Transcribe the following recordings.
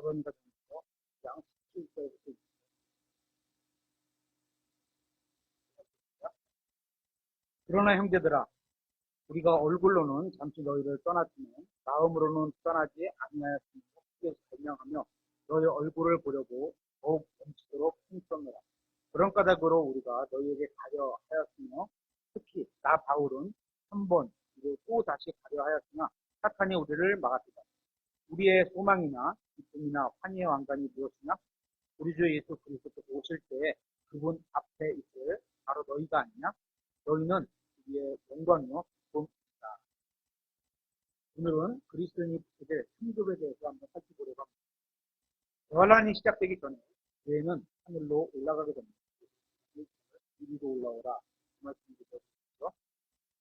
아버님과 동서 양 17절부터 그러나 형제들아 우리가 얼굴로는 잠시 너희를 떠났지만 마음으로는 떠나지 아니하였으므로 크게 설명하며 너희 얼굴을 보려고 더욱 넘치도록 힘썼노라. 그런 까닭으로 우리가 너희에게 가려 하였으며 특히 나 바울은 한 번 그리고 또 다시 가려 하였으나 사탄이 우리를 막았다. 우리의 소망이나 기쁨이나 환희의 왕관이 무엇이냐? 우리 주 예수 그리스도께서 오실 때에 그분 앞에 있을 바로 너희가 아니냐? 너희는 우리의 영광이요 기쁨이다. 오늘은 그리스도인이 붙게 될 승급에 대해서 한번 살펴보려고 합니다. 대환란이 시작되기 전에 교회는 하늘로 올라가게 됩니다. 이리로 올라오라 그 말씀드렸죠.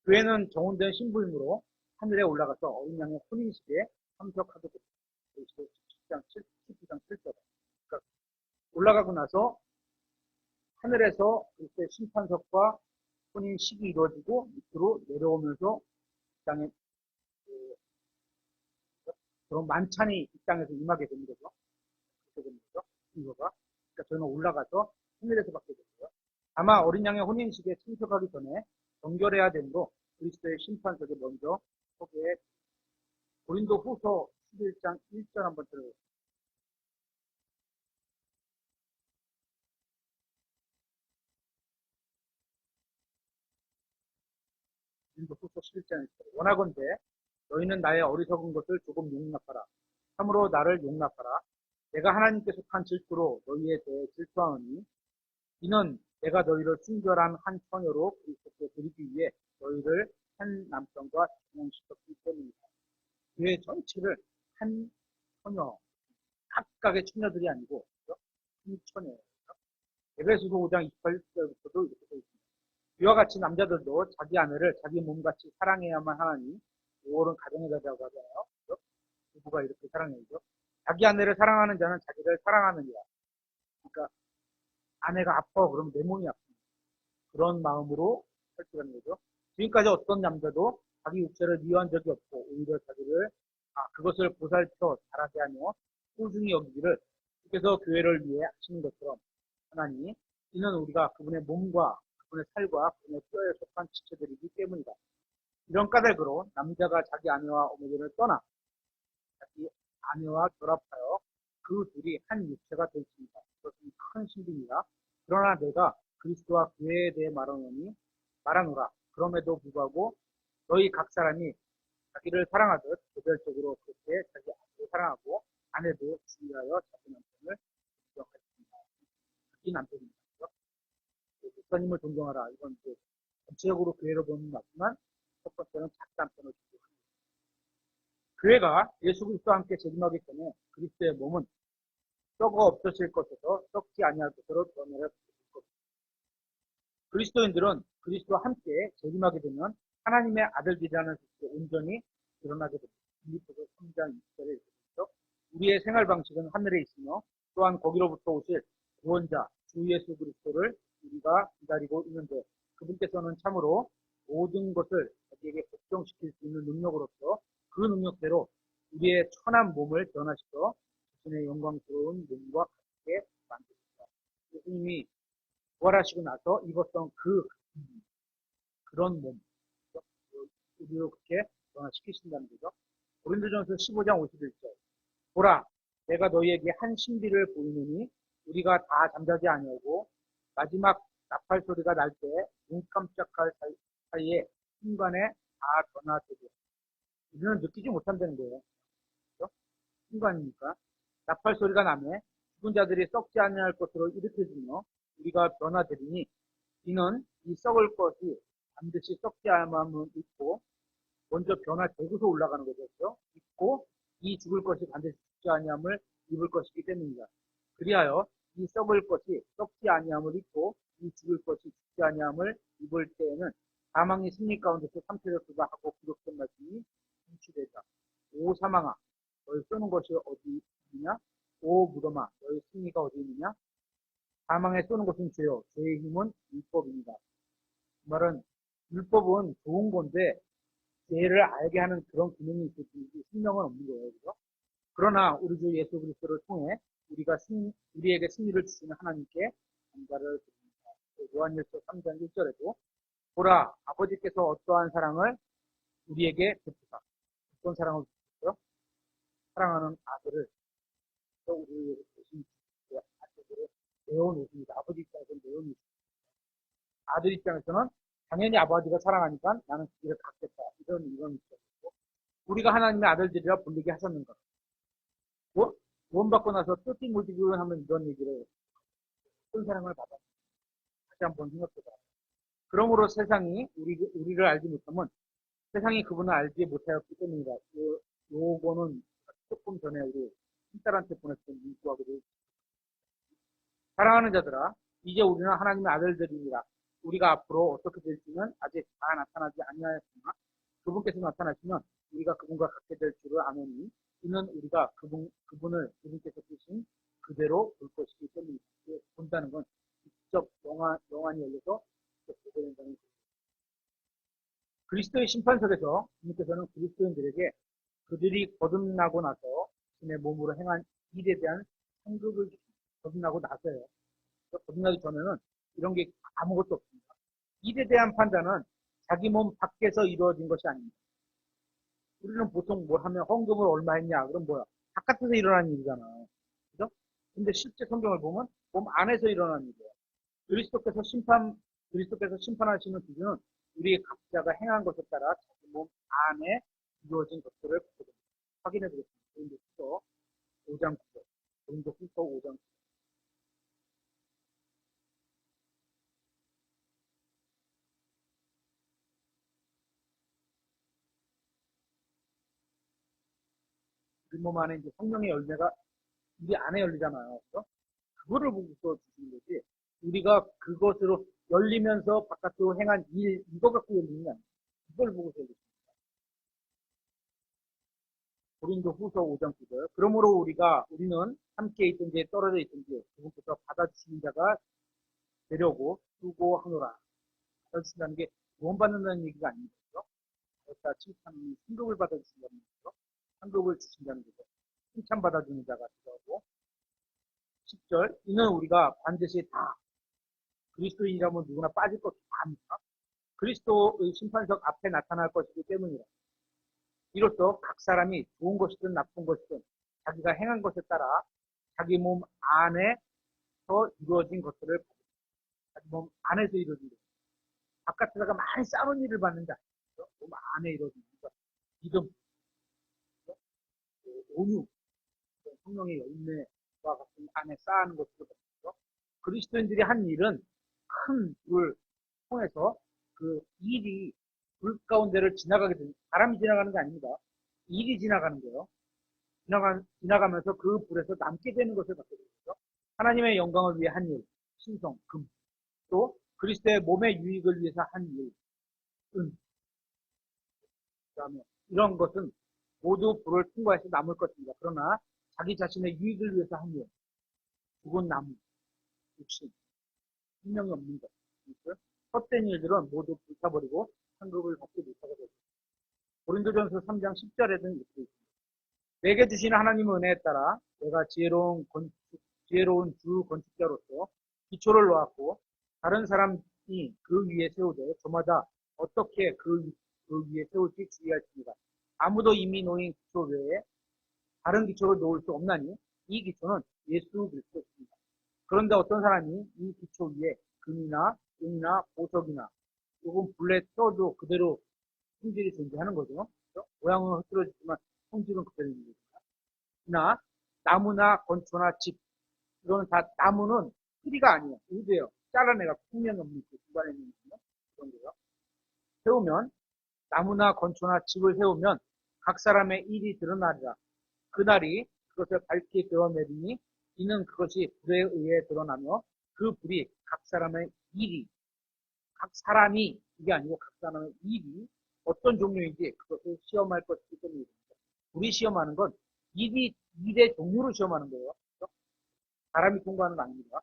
교회는 정혼된 신부임으로 하늘에 올라가서 어린 양의 혼인식에 참석하게 됩니다. 17장 7절. 그러니까 올라가고 나서 하늘에서 그리스도의 심판석과 혼인식이 이루어지고 밑으로 내려오면서 이 땅에 그런 만찬이 이 땅에서 임하게 되는 거죠. 그렇게 되는 거죠. 이거가. 그러니까 저는 올라가서 하늘에서 받게 되고요. 아마 어린 양의 혼인식에 참석하기 전에 정결해야 되므로 그리스도의 심판석에 먼저 서게 고린도 후서 11장 1절 한번 들어보세요. 고린도 후서 11장 1절. 원하건대 너희는 나의 어리석은 것을 조금 용납하라. 참으로 나를 용납하라. 내가 하나님께 속한 질투로 너희에 대해 질투하노니 이는 내가 너희를 순결한 한 처녀로 그리스도께 드리기 위해 너희를 한 남편과 결혼시켰기 때문이다. 교회 전체를 한 처녀, 각각의 처녀들이 아니고 한 처녀예요. 에베소서 5장 28절부터도 이렇게 되어 있습니다. 이와 같이 남자들도 자기 아내를 자기 몸같이 사랑해야만 하나니 5월은 가정의 달이라고 하잖아요. 그렇죠? 부부가 이렇게 사랑해야죠. 자기 아내를 사랑하는 자는 자기를 사랑하느니라. 그러니까 아내가 아파 그러면 내 몸이 아픕니다. 그런 마음으로 살피라는 거죠. 지금까지 어떤 남자도 자기 육체를 미워한 적이 없고 오히려 자기를 그것을 보살펴 자라게 하며 소중히 여기기를 주께서 교회를 위해 하시는 것처럼 하나니 이는 우리가 그분의 몸과 그분의 살과 그분의 뼈에 속한 지체들이기 때문이다. 이런 까닭으로 남자가 자기 아내와 어머니를 떠나 자기 아내와 결합하여 그 둘이 한 육체가 되었습니다. 그것은 큰 신비입니다. 그러나 내가 그리스도와 교회에 대해 말하노라. 그럼에도 불구하고 너희 각 사람이 자기를 사랑하듯 개별적으로 그렇게 자기 아내를 사랑하고 아내도 주의하여 자기 남편을 존경하였습니다. 자기 남편입니다. 목사님을 존경하라. 이건 이제 전체적으로 교회로 보면 맞지만 첫 번째는 자기 남편을 존경하라. 교회가 예수 그리스도와 함께 재림하기 전에 그리스도의 몸은 썩어 없어질 것에서 썩지 아니할 것으로 변화를 받을 것입니다. 그리스도인들은 그리스도와 함께 재림하게 되면 하나님의 아들들이라는 것이 온전히 드러나게 됩니다. 빌립보서 3장 20절에 이렇게 되죠. 우리의 생활 방식은 하늘에 있으며 또한 거기로부터 오실 구원자 주 예수 그리스도를 우리가 기다리고 있는데 그분께서는 참으로 모든 것을 자기에게 복종시킬 수 있는 능력으로서 그 능력대로 우리의 천한 몸을 변화시켜 자신의 영광스러운 몸과 같게 만듭니다. 예수님이 부활하시고 나서 입었던 그런 몸, 우리로 그렇게 변화시키신다는 거죠. 고린도전서 15장 51절. 보라, 내가 너희에게 한 신비를 보이느니 우리가 다 잠자지 아니하고 마지막 나팔 소리가 날 때 눈 깜짝할 사이에 순간에 다 변화되리라. 우리는 느끼지 못한다는 거예요. 그렇죠? 순간이니까. 나팔 소리가 나면 죽은 자들이 썩지 아니할 것으로 일으켜지며 우리가 변화되리니 이는 이 썩을 것이 반드시 썩지 않음은 있고 먼저 변화되고서 올라가는 거죠. 그렇죠? 있고 이 죽을 것이 반드시 죽지 아니함을 입을 것이기 때문입니다. 그리하여 이 썩을 것이 썩지 아니함을 입고 이 죽을 것이 죽지 아니함을 입을 때에는 사망이 승리 가운데서 삼켜졌다 하고 기록된 말씀이 성취되리라. 오 사망아 너희 쏘는 것이 어디 있느냐? 오 무덤아 너희 승리가 어디 있느냐? 사망에 쏘는 것은 죄요 죄의 힘은 율법입니다. 그 말은 율법은 좋은 건데 죄를 알게 하는 그런 기능이 있을 뿐이지 생명은 없는 거예요. 그죠? 그러나 우리 주 예수 그리스도를 통해 우리에게 승리를 주시는 하나님께 감사를 드립니다. 요한일서 3장 1절에도 보라 아버지께서 어떠한 사랑을 우리에게 베푸사. 어떤 사랑을 베푸셨어요? 사랑하는 아들을 또 우리에게 주신 아들을 내어놓습니다. 아버지 입장에서는 내어놓습니다. 아들 입장에서는 당연히 아버지가 사랑하니까 나는 그 길을 갖겠다. 이런 입장이고 우리가 하나님의 아들들이라 불리게 하셨는가. 뭐? 구원받고 나서 뜯기 무지근 하면 이런 얘기를 어떤 사랑을 받아 다시 한번 생각해봐. 그러므로 세상이 우리를 알지 못하면 세상이 그분을 알지 못하였기 때문이다. 요거는 조금 전에 우리 신딸한테 보냈던 민수하고도 사랑하는 자들아 이제 우리는 하나님의 아들들이니라. 우리가 앞으로 어떻게 될지는 아직 다 나타나지 아니하였으나 그분께서 나타나시면 우리가 그분과 같게 될 줄을 아노니 이는 우리가 그분을 그분께서 주신 그대로 볼 것이기 때문이다. 본다는 건 직접 영안이 열려서 직접 보게 된다는 거예요. 그리스도의 심판석에서 주님께서는 그리스도인들에게 그들이 거듭나고 나서 자신의 몸으로 행한 일에 대한 상급을 거듭나고 나서요. 거듭나기 전에는 이런 게 아무것도 없습니다. 일에 대한 판단은 자기 몸 밖에서 이루어진 것이 아닙니다. 우리는 보통 뭘 하면 헌금을 얼마 했냐? 그럼 뭐야? 바깥에서 일어난 일이잖아요. 그죠? 근데 실제 성경을 보면 몸 안에서 일어난 일이에요. 그리스도께서 심판하시는 기준은 우리 각자가 행한 것에 따라 자기 몸 안에 이루어진 것들을 확인해 보겠습니다. 고린도후서 5장 9절. 고린도후서 5장 9절. 우리 몸 안에 이제 성령의 열매가 우리 안에 열리잖아요. 그죠? 그거를 보고서 주시는 거지. 우리가 그것으로 열리면서 바깥으로 행한 일, 이거 갖고 열리는 게 아니에요. 이걸 보고서 열리는 거예요. 고린도후서 5장 9절. 그러므로 우리는 함께 있든지 떨어져 있든지 그분께서 받아주시는 자가 되려고 수고하노라. 받아주신다는 게 구원받는다는 얘기가 아닙니다. 그렇다 칭찬, 상급을 받아주신다는 거죠. 상급을 주신다는 거죠. 칭찬받아주는 자가 되고 10절. 이는 우리가 반드시 다 그리스도인이라면 누구나 빠질 것이 아닙니까? 그리스도의 심판석 앞에 나타날 것이기 때문이다. 이로써 각 사람이 좋은 것이든 나쁜 것이든 자기가 행한 것에 따라 자기 몸 안에서 이루어진 것들을 자기 몸 안에서 이루어진 것. 바깥에다가 많이 쌓은 일을 받는 자. 몸 안에 이루어진 것. 믿음, 온유, 성령의 열매와 같은 안에 쌓는 것들을 받죠. 그리스도인들이 한 일은 큰 불을 통해서 그 일이 불 가운데를 지나가게 됩니다. 바람이 지나가는 게 아닙니다. 일이 지나가는 거예요. 지나가면서 그 불에서 남게 되는 것을 받게 되죠. 하나님의 영광을 위해 한 일, 신성, 금, 또 그리스도의 몸의 유익을 위해서 한 일, 은, 그다음에 이런 것은 모두 불을 통과해서 남을 것입니다. 그러나 자기 자신의 유익을 위해서 한 일, 죽은 나무, 육신, 생명이 없는 것, 헛된 일들은 모두 불타버리고 상급을 받지 못하게 됩니다. 고린도전서 3장 10절에는 이렇게 있습니다. 내게 주시는 하나님의 은혜에 따라 내가 지혜로운 주 건축자로서 기초를 놓았고 다른 사람이 그 위에 세우되 저마다 어떻게 그 위에 세울지 주의할지니라. 아무도 이미 놓인 기초 외에 다른 기초를 놓을 수 없나니 이 기초는 예수 그리스도입니다. 그런데 어떤 사람이 이 기초 위에 금이나 은이나 보석이나 혹은 불에 태워도 그대로 성질이 존재하는 거죠. 그렇죠? 모양은 흐트러지지만 성질은 그대로 있는 거죠. 나 나무나 건초나 집 이거는 다 나무는 뿌리가 아니에요. 우드예요. 잘라내가 풍명이 없는 그 중간에 있는 그런 거요. 세우면 나무나 건초나 집을 세우면 각 사람의 일이 드러나리라. 그날이 그것을 밝게 드러내리니 이는 그것이 불에 의해 드러나며 그 불이 각 사람의 일이 각 사람이 이게 아니고 각 사람의 일이 어떤 종류인지 그것을 시험할 것이기 때문입니다. 우리 시험하는 건 일의 종류를 시험하는 거예요. 그렇죠? 사람이 통과하는 거 아닙니다.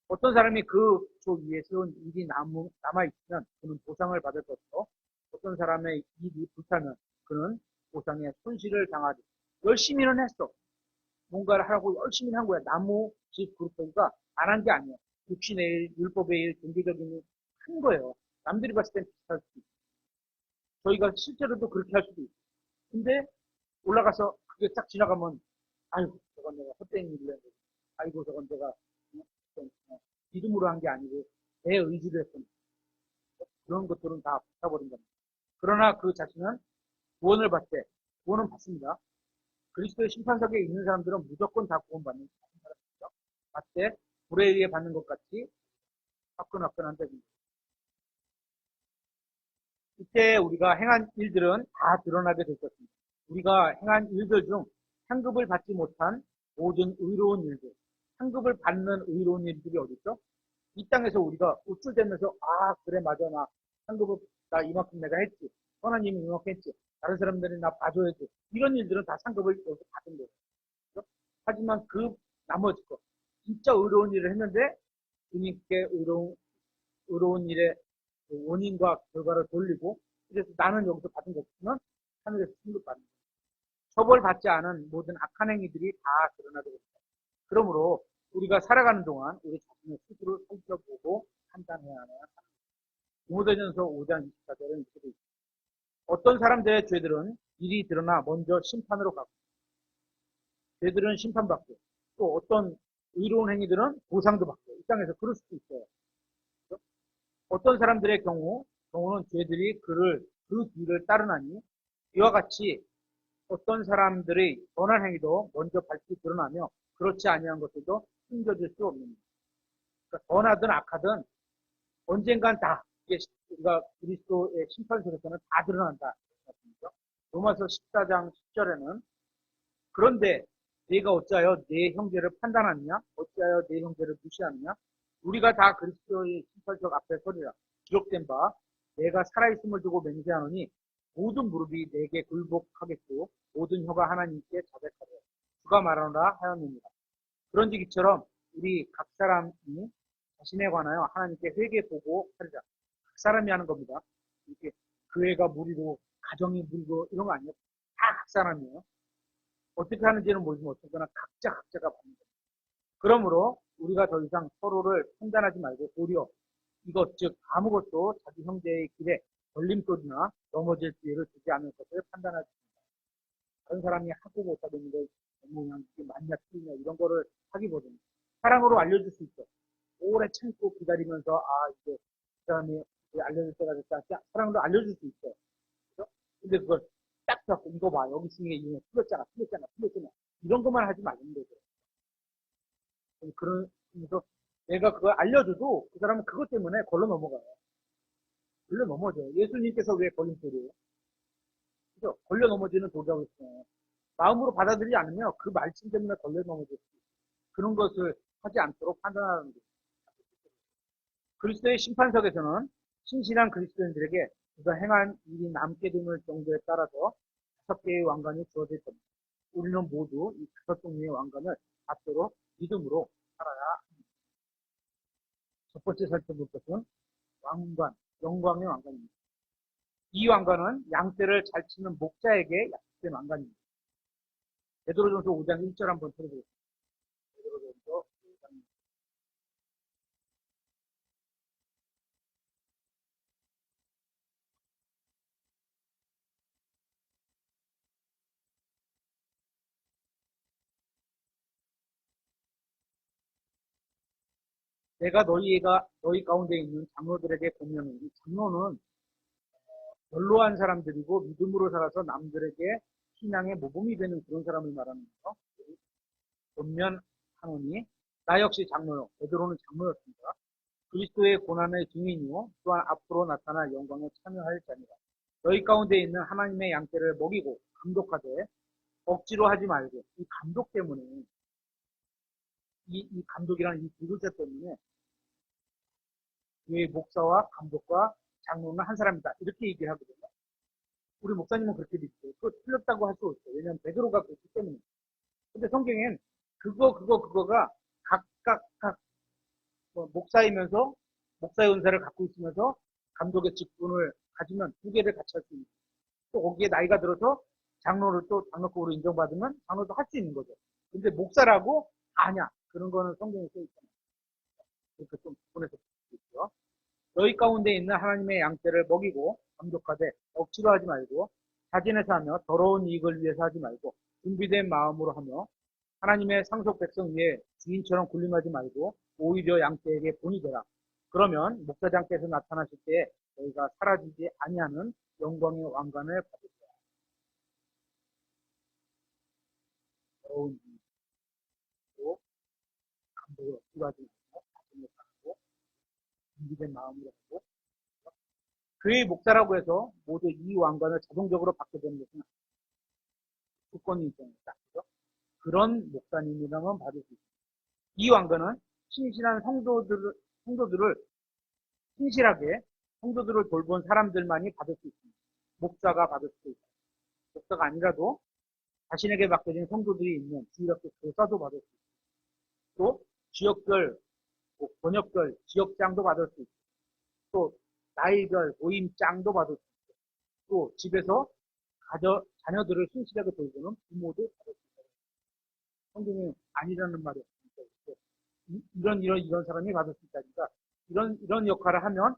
어떤 사람이 그 조 위에 세운 일이 남아있으면 그는 보상을 받을 것이고 어떤 사람의 일이 불타면 그는 보상의 손실을 당하리. 열심히는 했어. 뭔가를 하라고 열심히 한 거야. 나무 집 그룹가 안 한 게 아니야. 육신의 일, 율법의 일, 종교적인 일 한 거예요. 남들이 봤을 땐 비슷할 수도 있고. 저희가 실제로도 그렇게 할 수도 있고. 근데 올라가서 그게 딱 지나가면 아이고 저건 내가 헛된 일을 했는데 아이고 저건 내가 믿음으로 한 게 아니고 내 의지로 했던 그런 것들은 다 붙어버린 겁니다. 그러나 그 자신은 구원을 받되 구원은 받습니다. 그리스도의 심판석에 있는 사람들은 무조건 다 구원받는 사람이죠. 받되 불에 의해 받는 것 같이 화끈화끈한데 이때 우리가 행한 일들은 다 드러나게 될 것입니다. 우리가 행한 일들 중 상급을 받지 못한 모든 의로운 일들, 상급을 받는 의로운 일들이 어디 있죠? 이 땅에서 우리가 우쭐대면서 아 그래 맞아 나 상급을 나 이만큼 내가 했지 하나님이 이만큼 했지 다른 사람들이 나 봐줘야지 이런 일들은 다 상급을 여기 받은 거예요. 그렇죠? 하지만 그 나머지 거 진짜 의로운 일을 했는데 주님께 의로운 일의 그 원인과 결과를 돌리고 그래서 나는 여기서 받은 것 없으면 하늘에서 승급받는 거예요. 처벌받지 않은 모든 악한 행위들이 다 드러나게 됩니다. 그러므로 우리가 살아가는 동안 우리 자신의 스스로 살펴보고 판단해야 하는 디모데전서 5장 24절은 이렇게 되어 있습니다. 어떤 사람들의 죄들은 일이 드러나 먼저 심판으로 가고 죄들은 심판받고 또 어떤 의로운 행위들은 보상도 받고 이 땅에서 그럴 수도 있어요. 그렇죠? 어떤 사람들의 경우는 죄들이 그 뒤를 따르나니 이와 같이 어떤 사람들의 선한 행위도 먼저 밝히 드러나며 그렇지 아니한 것들도 숨겨질 수 없는 거예요. 그러니까 선하든 악하든 언젠간 다 이게 우리가 그리스도의 심판석에서는 다 드러난다. 로마서 14장 10절에는 그런데 네가 어찌하여 네 형제를 판단하느냐? 어찌하여 네 형제를 무시하느냐? 우리가 다 그리스도의 심판석 앞에 서리라. 기록된 바 내가 살아있음을 두고 맹세하노니 모든 무릎이 내게 굴복하겠고 모든 혀가 하나님께 자백하려 주가 말하노라 하였느니라. 그런즉 이처럼 우리 각 사람이 자신에 관하여 하나님께 회개보고 하리라. 각 사람이 하는 겁니다. 이렇게 교회가 무리고 가정이 무리고 이런 거 아니에요. 다 각 사람이에요. 어떻게 하는지는 모르지만 어쨌거나 각자가 받는 겁니다. 그러므로 우리가 더 이상 서로를 판단하지 말고 도리어 이것 즉 아무것도 자기 형제의 길에 걸림돌이나 넘어질 기회를 주지 않을 것을 판단하지 않습니다. 다른 사람이 하고 못하는 걸 너무 그냥 이게 맞냐 틀리냐 이런 거를 하기보다는 사랑으로 알려줄 수 있죠. 오래 참고 기다리면서 아 이제 그 사람이 알려줄 때가 됐다 사랑으로 알려줄 수 있어요. 그죠? 근데 그걸 딱 잡고 이거 봐 여기 중에 이거 틀렸잖아 이런 것만 하지 말는 거죠. 그러면서 내가 그걸 알려줘도 그 사람은 그것 때문에 걸러 넘어가요. 걸려 넘어져요. 예수님께서 왜 걸림돌이에요? 그죠? 걸려 넘어지는 돌이라고 했어요. 마음으로 받아들이지 않으면 그 말씀 때문에 걸려 넘어질 수 있어요. 그런 것을 하지 않도록 판단하는 거죠. 그리스도의 심판석에서는 신실한 그리스도인들에게 그가 행한 일이 남게 되는 정도에 따라서 5개의 왕관이 주어질 겁니다. 우리는 모두 이 5종류의 왕관을 받도록 믿음으로 살아야 합니다. 첫 번째 살펴볼 것은 왕관, 영광의 왕관입니다. 이 왕관은 양떼를 잘 치는 목자에게 약속된 왕관입니다. 베드로전서 5장 1절 한번 들어보겠습니다. 베드로전서 5장 내가 너희 가운데 있는 장로들에게 공명해. 이 장로는 연로한 사람들이고 믿음으로 살아서 남들에게 신앙의 모범이 되는 그런 사람을 말하는 거죠. 권면하노니 나 역시 장로요. 베드로는 장로였습니다. 그리스도의 고난의 증인이요 또한 앞으로 나타날 영광에 참여할 자니라. 너희 가운데 있는 하나님의 양떼를 먹이고 감독하되 억지로 하지 말고 이 감독 때문에 이 감독이라는 이 두 글자 때문에 이 목사와 감독과 장로는 한 사람이다 이렇게 얘기하거든요. 우리 목사님은 그렇게 믿죠. 그거 틀렸다고 할 수 없어요. 왜냐하면 베드로가 그렇기 때문에. 근데 성경엔 그거가 각 목사이면서 목사의 은사를 갖고 있으면서 감독의 직분을 가지면 두 개를 같이 할 수 있는. 또 거기에 나이가 들어서 장로를 또 장로급으로 인정받으면 장로도 할 수 있는 거죠. 근데 목사라고 아냐. 그런 거는 성경에 써 있잖아요. 그렇게 좀 구분해서 볼 수 있죠. 너희 가운데 있는 하나님의 양떼를 먹이고 감독하되 억지로 하지 말고 자진해서 하며 더러운 이익을 위해서 하지 말고 준비된 마음으로 하며 하나님의 상속 백성 위에 주인처럼 군림하지 말고 오히려 양떼에게 본이 되라. 그러면 목사장께서 나타나실 때에 너희가 사라지지 아니하는 영광의 왕관을 받을 거야. 더러운 이익으로 감독을 억지로 하지 말고 자진해서 하고 준비된 마음으로 하고 교회의 목사라고 해서 모두 이 왕관을 자동적으로 받게 되는 것은 조건이 있습니다. 그런 목사님이라면 받을 수 있습니다. 이 왕관은 신실한 성도들을 신실하게 성도들을 돌본 사람들만이 받을 수 있습니다. 목사가 받을 수 있습니다. 목사가 아니라도 자신에게 맡겨진 성도들이 있는 주일학교 교사도 받을 수 있습니다. 또 지역별, 번역별, 지역장도 받을 수 있습니다. 또 나이별, 모임장도 받을 수 있습니다. 또 집에서 자녀들을 신실하게 돌보는 부모도 받을 수 있습니다. 성경이 아니라는 말이 없습니다. 이런 사람이 받을 수 있다니까 이런 역할을 하면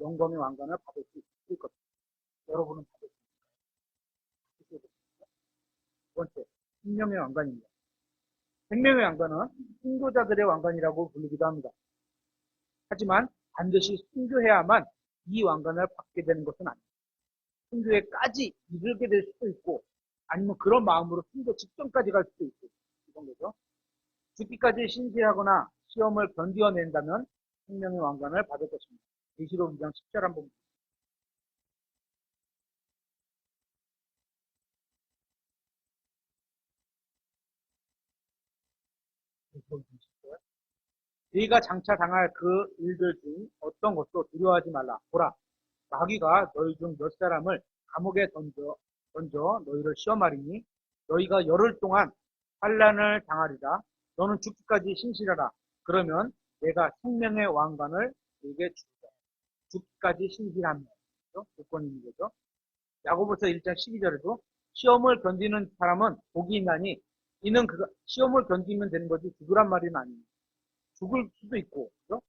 영광의 왕관을 받을 수 있을 겁니다. 여러분은 받을 수 있을까요? 두 번째, 생명의 왕관입니다. 생명의 왕관은 순교자들의 왕관이라고 부르기도 합니다. 하지만 반드시 순교해야만 이 왕관을 받게 되는 것은 아닙니다. 순교에까지 이르게 될 수도 있고 아니면 그런 마음으로 순교 직전까지 갈 수도 있고 이런 거죠. 죽기까지 신실하거나 시험을 견디어낸다면 생명의 왕관을 받을 것입니다. 계시록 2장 10절 한번 보십시오. 네가 장차 당할 그 일들 중 어떤 것도 두려워하지 말라. 보라, 마귀가 너희 중 몇 사람을 감옥에 던져 너희를 시험하리니 너희가 열흘 동안 환난을 당하리라. 너는 죽기까지 신실하라. 그러면 내가 생명의 왕관을 네게 주리라. 죽기까지 신실하면 조건이 있는 거죠. 야고보서 1장 12절에도 시험을 견디는 사람은 복이 있나니 이는 그 시험을 견디면 되는 거지 죽으란 말은 아닙니다. 죽을 수도 있고 그죠?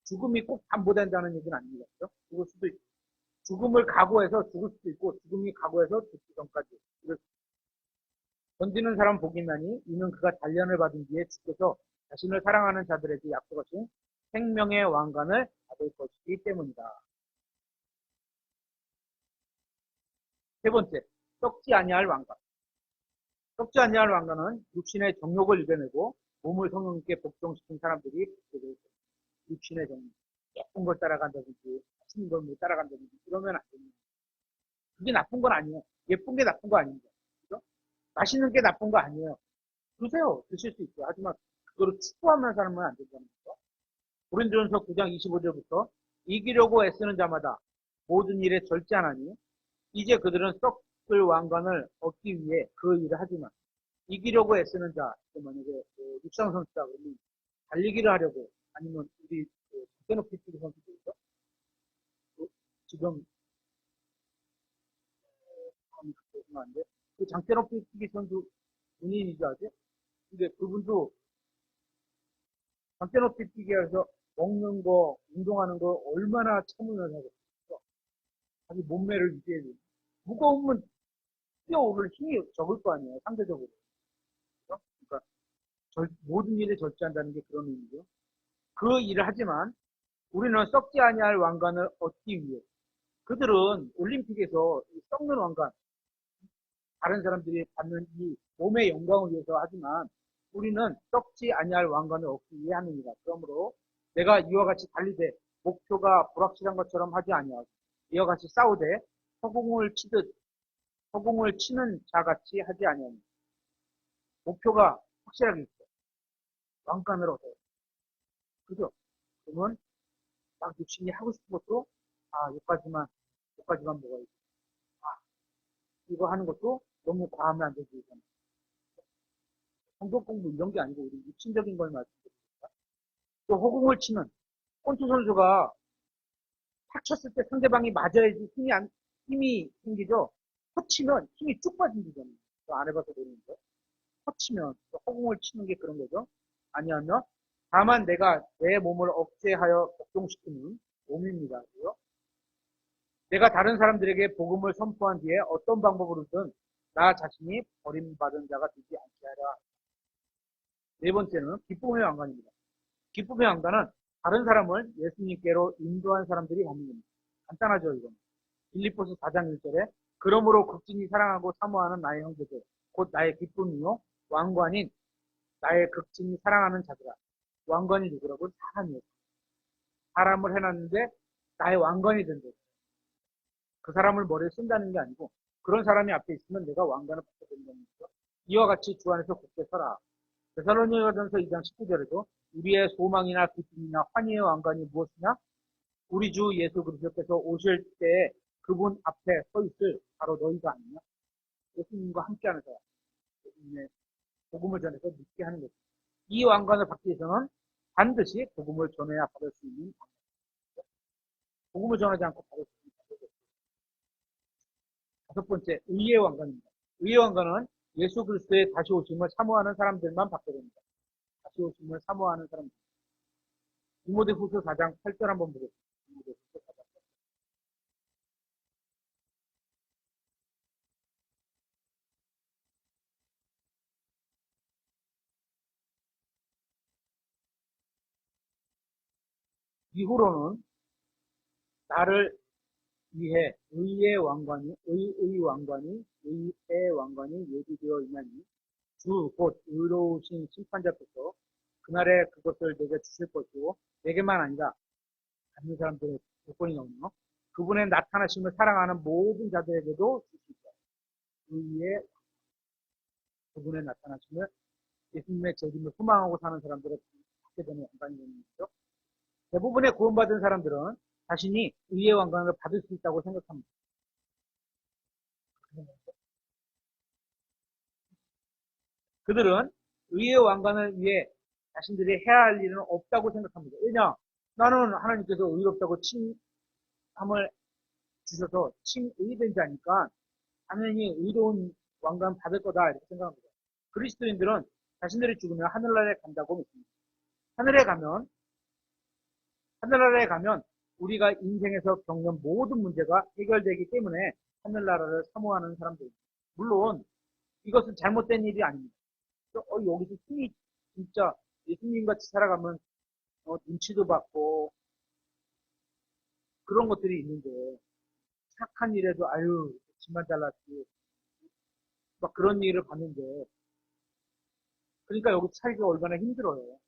죽음이 꼭 담보된다는 얘기는 아닙니다. 그죠? 죽을 수도 있고 죽음을 각오해서 죽을 수도 있고 죽음이 각오해서 죽기 전까지 견디는 사람 복이 있나니 이는 그가 단련을 받은 뒤에 주께서 자신을 사랑하는 자들에게 약속하신 생명의 왕관을 받을 것이기 때문이다. 세 번째, 썩지 아니할 왕관. 썩지 아니할 왕관은 육신의 정욕을 이겨내고 몸을 성령님께 복종시킨 사람들이 받게 되어 있습니다. 육신의 정욕, 예쁜 걸 따라간다든지 맛있는 걸 따라간다든지 이러면 안 됩니다. 그게 나쁜 건 아니에요. 예쁜 게 나쁜 거 아닙니다. 그죠? 맛있는 게 나쁜 거 아니에요. 드세요. 드실 수 있어요. 하지만 그거를 추구하면 살면 안 된다는 거죠. 고린도전서 9장 25절부터 이기려고 애쓰는 자마다 모든 일에 절제하나니 이제 그들은 썩을 왕관을 얻기 위해 그 일을 하지만 이기려고 애쓰는 자, 만약에 육상 선수다 그러면 달리기를 하려고 아니면 우리 박대노 피튀기 선수들이죠. 지금 한데 그 장대노 피튀기 선수 본인이죠 아직. 근데 그분도 장대노 피튀기에서 먹는 거, 운동하는 거 얼마나 참으면서 하겠어요. 자기 몸매를 유지해야 돼요. 무거우면 뛰어오를 힘이 적을 거 아니에요, 상대적으로. 그렇죠? 그러니까 모든 일에 절제한다는 게 그런 의미죠. 그 일을 하지만 우리는 썩지 아니할 왕관을 얻기 위해 그들은 올림픽에서 썩는 왕관, 다른 사람들이 받는 이 몸의 영광을 위해서 하지만 우리는 썩지 아니할 왕관을 얻기 위해 합니다. 그러므로 내가 이와 같이 달리되 목표가 불확실한 것처럼 하지 아니하고 이와 같이 싸우되 허공을 치는 자같이 하지 아니합니다. 목표가 확실하게 있어요. 왕관을 얻어요. 그죠? 그러면 막 육신이 하고 싶은 것도 여기까지만 먹어야지. 아, 이거 하는 것도 너무 과하면 안 되지. 성격 공부 이런 게 아니고 우리 육신적인 걸 말씀드립니다. 또 허공을 치는 권투 선수가 탁 쳤을 때 상대방이 맞아야지 힘이 생기죠. 터치면 힘이 쭉 빠진다잖아요. 안 해봐서 모르는데. 터치면, 허공을 치는 게 그런 거죠. 아니하면, 다만 내가 내 몸을 억제하여 복종시키는 몸입니다. 그죠? 내가 다른 사람들에게 복음을 선포한 뒤에 어떤 방법으로든 나 자신이 버림받은 자가 되지 않게 하라. 네 번째는 기쁨의 왕관입니다. 기쁨의 왕관은 다른 사람을 예수님께로 인도한 사람들이 갖는 겁니다. 간단하죠, 이건. 빌립보서 4장 1절에 그러므로 극진히 사랑하고 사모하는 나의 형제들 곧 나의 기쁨이요 왕관인 나의 극진히 사랑하는 자들아. 왕관이 누구라고? 사람이에요. 사람을 해놨는데 나의 왕관이 된 거예요. 그 사람을 머리에 쓴다는 게 아니고 그런 사람이 앞에 있으면 내가 왕관을 받게 된다는 거죠. 이와 같이 주 안에서 굳게 서라. 데살로니가전서 2장 19절에도 우리의 소망이나 기쁨이나 환희의 왕관이 무엇이냐? 우리 주 예수 그리스도께서 오실 때 그분 앞에 서 있을 바로 너희가 아니냐? 예수님과 함께하는 사람, 예수님의 복음을 전해서 믿게 하는 것입니다. 이 왕관을 받기 위해서는 반드시 복음을 전해야 받을 수 있는 방법입니다. 복음을 전하지 않고 받을 수 있는 방법이 없습니다. 다섯 번째, 의의 왕관입니다. 의의 왕관은 예수 그리스도의 다시 오심을 사모하는 사람들만 받게 됩니다. 다시 오심을 사모하는 사람들. 디모데후서 4장 8절 한번 보겠습니다. 디모데후서 4장 8절. 이후로는 나를 위해 의의 왕관이 예비되어 있나니 주 곧 의로우신 심판자께서 그날에 그것을 내게 주실 것이고 내게만 아니라 다른 사람들의 조건이 나오며 그분의 나타나심을 사랑하는 모든 자들에게도 줄 수 있다. 의의 그분의 나타나심을 예수님의 재림을 소망하고 사는 사람들을 받게 되는 왕관이 되는 거죠. 대부분의 구원받은 사람들은 자신이 의의 왕관을 받을 수 있다고 생각합니다. 그들은 의의 왕관을 위해 자신들이 해야 할 일은 없다고 생각합니다. 왜냐? 나는 하나님께서 의롭다고 칭함을 주셔서 칭의된 자니까 당연히 의로운 왕관 받을 거다 이렇게 생각합니다. 그리스도인들은 자신들이 죽으면 하늘나라에 간다고 믿습니다. 하늘에 가면 하늘나라에 가면 우리가 인생에서 겪는 모든 문제가 해결되기 때문에 하늘나라를 사모하는 사람들입니다. 물론 이것은 잘못된 일이 아닙니다. 여기서 신이 진짜 예수님 같이 살아가면 눈치도 받고 그런 것들이 있는데 착한 일에도 아유 집만 잘났지 막 그런 일을 봤는데 그러니까 여기 살기가 얼마나 힘들어요.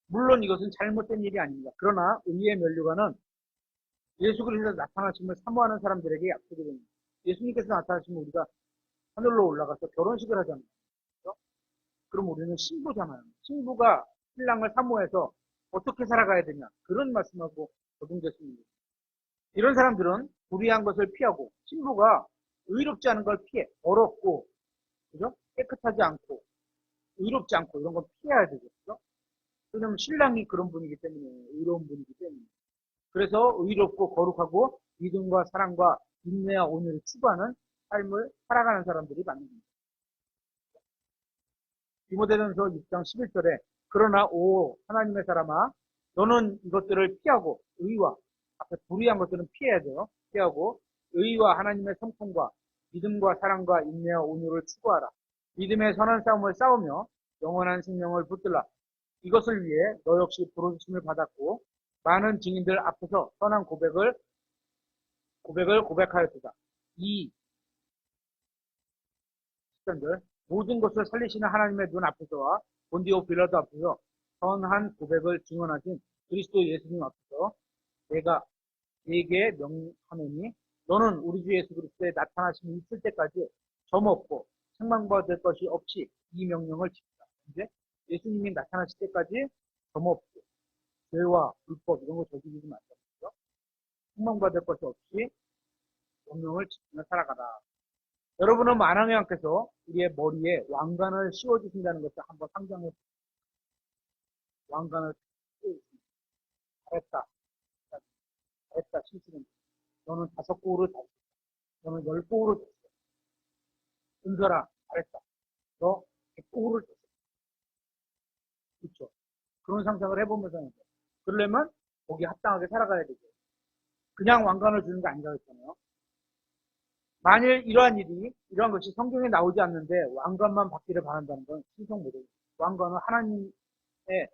물론 이것은 잘못된 일이 아닙니다. 그러나 의의 면류관은 예수 그리스도에서 나타나심을 사모하는 사람들에게 약속이 됩니다. 예수님께서 나타나시면 우리가 하늘로 올라가서 결혼식을 하잖아요. 그렇죠? 그럼 우리는 신부잖아요. 신부가 신랑을 사모해서 어떻게 살아가야 되냐 그런 말씀하고 적용됐습니다. 이런 사람들은 불의한 것을 피하고 신부가 의롭지 않은 걸 피해 더럽고 그죠? 깨끗하지 않고 의롭지 않고 이런 걸 피해야 되겠죠. 왜냐하면 신랑이 그런 분이기 때문에 의로운 분이기 때문에 그래서 의롭고 거룩하고 믿음과 사랑과 인내와 온유를 추구하는 삶을 살아가는 사람들이 많은 겁니다. 디모데전서 6장 11절에 그러나 오 하나님의 사람아 너는 이것들을 피하고 의와 앞에 불의한 것들은 피해야 돼요. 피하고 의와 하나님의 성품과 믿음과 사랑과 인내와 온유를 추구하라. 믿음의 선한 싸움을 싸우며 영원한 생명을 붙들라. 이것을 위해 너 역시 부르심을 받았고 많은 증인들 앞에서 선한 고백을 고백하였다. 이 시간들 모든 것을 살리시는 하나님의 눈 앞에서와 본디오 빌라도 앞에서 선한 고백을 증언하신 그리스도 예수님 앞에서 내가 네게 명하노니 너는 우리 주 예수 그리스도의 나타나심이 있을 때까지 점없고 책망받을 것이 없이 이 명령을 지키라. 이제 예수님이 나타나실 때까지 점없고 죄와 불법 이런 거 저지르지 말자고요. 책망받을 것이 없이 명령을 지키며 살아가라. 여러분은 만왕의 왕께서 우리의 머리에 왕관을 씌워주신다는 것을 한번 상상해 보세요. 왕관을 씌워주십니다. 잘했다. 잘했다. 실수는 너는 5골을 다 너는 10곡으로 줬어. 은설아, 잘했다. 너 100곡으로 줬어. 그렇죠. 그런 상상을 해보면서 그러려면 거기에 합당하게 살아가야 되죠. 그냥 왕관을 주는 게 아니라 했잖아요. 만일 이러한 것이 성경에 나오지 않는데 왕관만 받기를 바란다는 건 신성 모델. 왕관은 하나님의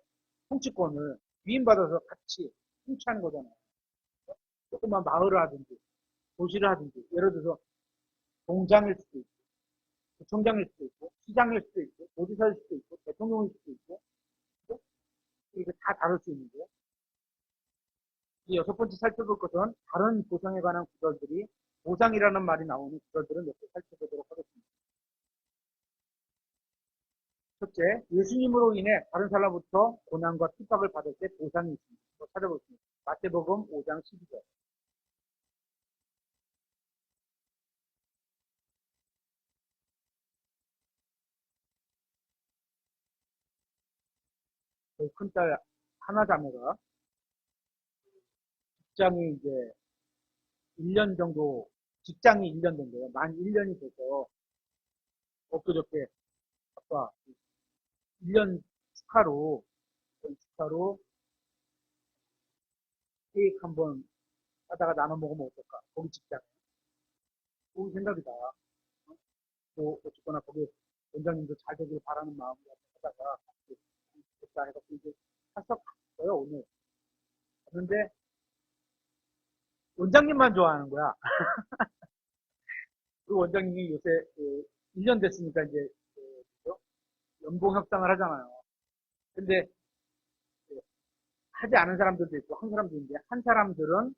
통치권을 위임받아서 같이 통치하는 거잖아요. 조그만 마을을 하든지 도시를 하든지 예를 들어서 동장일 수도 있고 구청장일 수도 있고 시장일 수도 있고 도지사일 수도 있고 대통령일 수도 있고 이게 다 다를 수 있는데요. 이 여섯 번째 살펴볼 것은 다른 보상에 관한 구절들이 보상이라는 말이 나오는 구절들은 몇 개 살펴보도록 하겠습니다. 첫째, 예수님으로 인해 다른 사람부터 고난과 핍박을 받을 때 보상이 있습니다. 찾아보겠습니다. 마태복음 5장 12절. 저희 큰딸 하나 자매가 직장이 이제 1년 정도, 직장이 1년 정도요. 만 1년이 돼서 엊그저께 아빠 1년 축하로 케이크 한번 사다가 나눠 먹으면 어떨까? 거기 직장. 좋은 생각이다. 뭐 어쨌거나 거기 원장님도 잘 되길 바라는 마음으로 하다가 됐다 해갖고 이제 샀었어요 오늘. 그런데 원장님만 좋아하는 거야. 그 원장님이 요새 1년 됐으니까 이제 그죠? 연봉 협상을 하잖아요. 근데 하지 않은 사람들도 있고 한 사람도 있는데 한 사람들은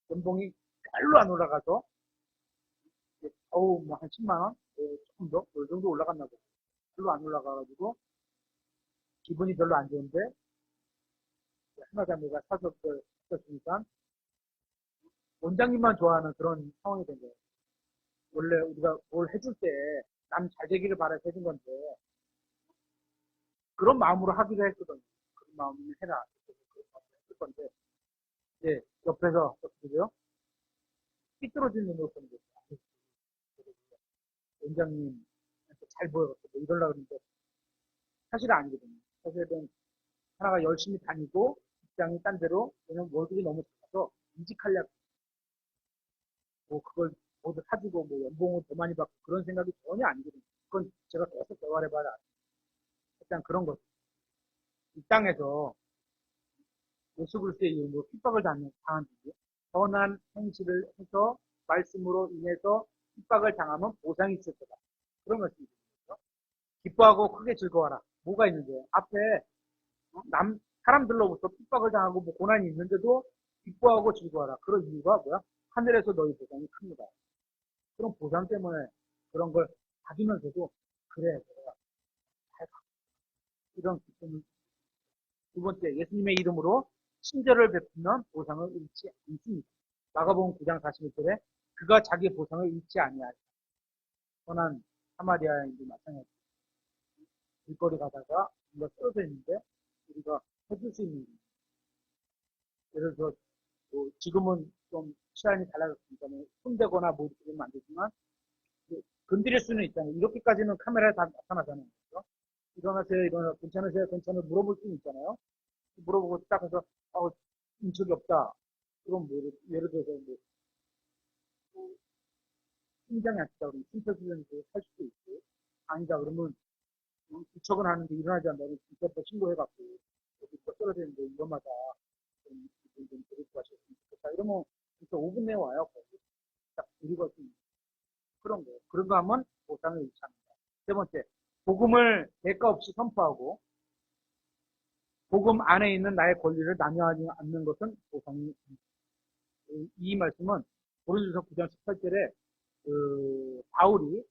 연봉이 별로 안 올라가서 어우 뭐 한 10만 원 조금 더 그 정도 올라갔나 보죠. 별로 안 올라가가지고 기분이 별로 안 좋은데 하나 자매가 사서 썼으니까 원장님만 좋아하는 그런 상황이 된 거예요. 원래 우리가 뭘 해줄 때 남 잘 되기를 바라서 해준 건데 그런 마음으로 하기로 했거든요. 그런 마음으로 해라. 그런 마음으로 했을 건데 이제 옆에서 어떻게 돼요? 삐뚤어진 눈으로 보는 거죠. 원장님한테 잘 보여갖고 뭐 이러려고 그러는데 사실은 아니거든요. 사실은 하나가 열심히 다니고 직장이 딴 데로 왜냐면 월급이 너무 작아서 이직하려고 뭐 그걸 모두 사주고 뭐 연봉을 더 많이 받고 그런 생각이 전혀 아니거든요. 그건 제가 계속 대화해봐야 일단 그런 거죠. 이 땅에서 예수 그리스도의 이름으로 핍박을 당한 뒤에 선한 행실을 해서 말씀으로 인해서 핍박을 당하면 보상이 있을 거다. 그런 말씀이죠. 기뻐하고 크게 즐거워하라. 뭐가 있는데요? 앞에 사람들로부터 핍박을 당하고 뭐 고난이 있는데도 기뻐하고 즐거워하라. 그런 이유가 뭐야? 하늘에서 너희 보상이 큽니다. 그런 보상 때문에 그런 걸 받으면서도 그래 내가 잘 가. 이런 기쁨을 두 번째 예수님의 이름으로 친절을 베푸면 보상을 잃지 않습니다. 마가복음 9장 41절에 그가 자기 보상을 잃지 아니하리라. 선한 사마리아인도 마찬가지. 길거리 가다가 뭔가 쓰러져 있는데 우리가 해줄 수 있는 예를 들어서 뭐 지금은 좀 시간이 달라졌으니까 손대거나 뭐 이렇게 되면 안 되지만 건드릴 수는 있잖아요. 이렇게까지는 카메라에 다 나타나잖아요. 그렇죠? 일어나세요, 괜찮으세요, 괜찮아요, 물어볼 수는 있잖아요. 물어보고 딱 해서, 인적이 없다. 그럼 뭐, 예를 들어서 뭐, 심장이 안 뛴다 그러면 심폐소생술 할 수도 있고, 아니다 그러면 구척은 하는데 일어나지 않는다면 진짜부터 신고해갖고, 여기 떨어져 있는데 위험하다. 좀 데리고 가셨으면 좋겠다. 이러면 진짜 5분 내에 와요. 거기. 딱 데리고 갈수 있는 그런 거예요. 그런 거 하면 보상을 잃지 않는다. 세 번째, 복음을 대가 없이 선포하고 복음 안에 있는 나의 권리를 남용하지 않는 것은 보상이 이 말씀은 고린도서 9장 18절에 바울이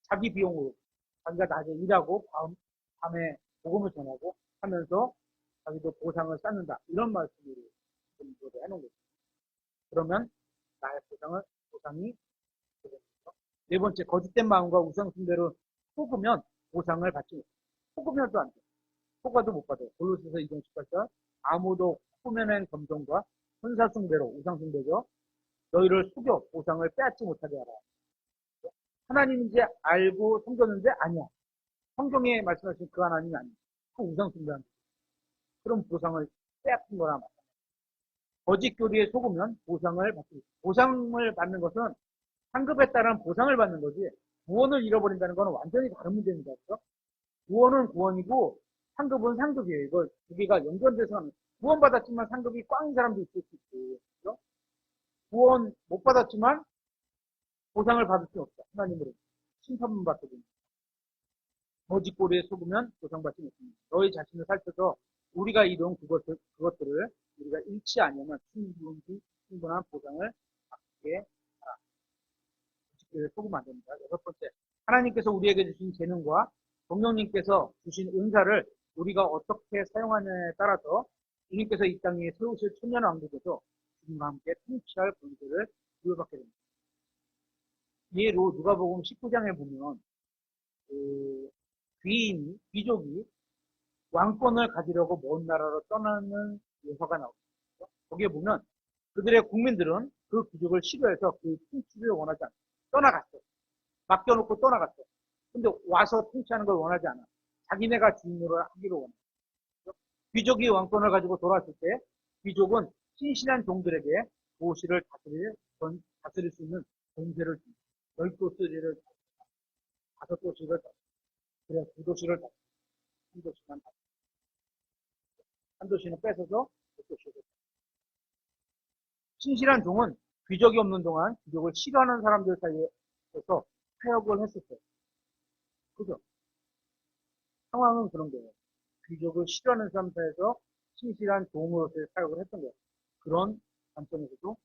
자기 비용으로 자기가 낮에 일하고 밤에 복음을 전하고 하면서 자기도 보상을 쌓는다. 이런 말씀으로 해놓은 거죠. 그러면 나의 보상이 되겠죠. 네 번째, 거짓된 마음과 우상숭배로 속으면 보상을 받지 못해요. 속으면도 안 돼요. 속아도 못 받아요. 골로새서 2장 18절 아무도 꾸며낸 검정과 혼사숭배로 우상숭배죠. 너희를 속여 보상을 빼앗지 못하게 하라. 하나님인지 알고 섬겼는데 아니야. 성경에 말씀하신 그 하나님이 아니야. 그 우상숭배하는 그런 보상을 빼앗긴 거나 마찬가지야. 거짓 교리에 속으면 보상을 받고 있어. 보상을 받는 것은 상급에 따른 보상을 받는 거지. 구원을 잃어버린다는 것은 완전히 다른 문제입니다. 그렇죠? 구원은 구원이고 상급은 상급이에요. 이거 두 개가 연결돼서 하는. 구원받았지만 상급이 꽝인 사람도 있을 수 있고, 그렇죠? 구원 못 받았지만 보상을 받을 수 없다. 하나님으로 심판만 받게 됩니다. 거짓 고리에 속으면 보상받지 못합니다. 너희 자신을 살펴서 우리가 이룬 그것들을 우리가 잃지 않으면 충분한 보상을 받게 하라. 거짓 고리에 속으면 안 됩니다. 여섯 번째, 하나님께서 우리에게 주신 재능과 성령님께서 주신 은사를 우리가 어떻게 사용하느냐에 따라서 주님께서 이 땅에 세우실 천년 왕국에서 주님과 함께 통치할 권세를 부여받게 됩니다. 예로 누가복음 19장에 보면 귀족이 왕권을 가지려고 먼 나라로 떠나는 예화가 나옵니다. 거기에 보면 그들의 국민들은 그 귀족을 싫어해서 그 통치를 원하지 않아요. 떠나갔어요. 맡겨놓고 떠나갔어요. 근데 와서 통치하는 걸 원하지 않아. 자기네가 주인으로 하기로 원해요. 귀족이 왕권을 가지고 돌아왔을 때 귀족은 신실한 종들에게 도시를 다스릴 수 있는 권세를 줍니다. 10도시를 다섯 도시를 그래 두 도시를 한 도시만 한 도시는 뺏어서 두 도시를 신실한 종은 귀족이 없는 동안 귀족을 싫어하는 사람들 사이에서 타협을 했었어요. 그죠? 상황은 그런 거예요. 귀족을 싫어하는 사람 사이에서 신실한 종으로서의 사역을 했던 거예요. 그런 관점에서도